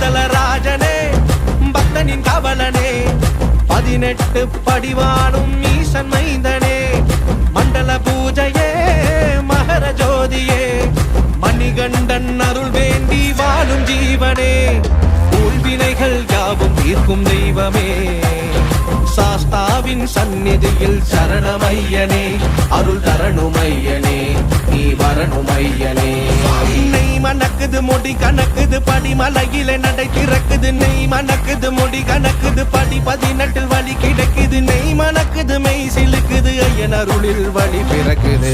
பந்தலராஜனே பக்தனின் கவலனே 18 படிவானும் ஈசன் மைந்தனே மண்டல பூஜையே மகர ஜோதியே மணிகண்டன் அருள் வேண்டி வாழும் ஜீவனே ஊழ்வினைகள் யாவும் தீர்க்கும் தெய்வமே சாஸ்தாவின் சந்நிதியில் சரணமையனே அருள் தரணுமையனே நீ வரணுமையனே நெய் மணக்குது முடி கணக்குது படி மலையில நடை திறக்குது நெய் மணக்குது முடி கணக்குது படி 18 வழி கிடைக்குது நெய் மணக்குது மெய் சிலுக்குது ஐயன் அருளில் வழி பிறக்குது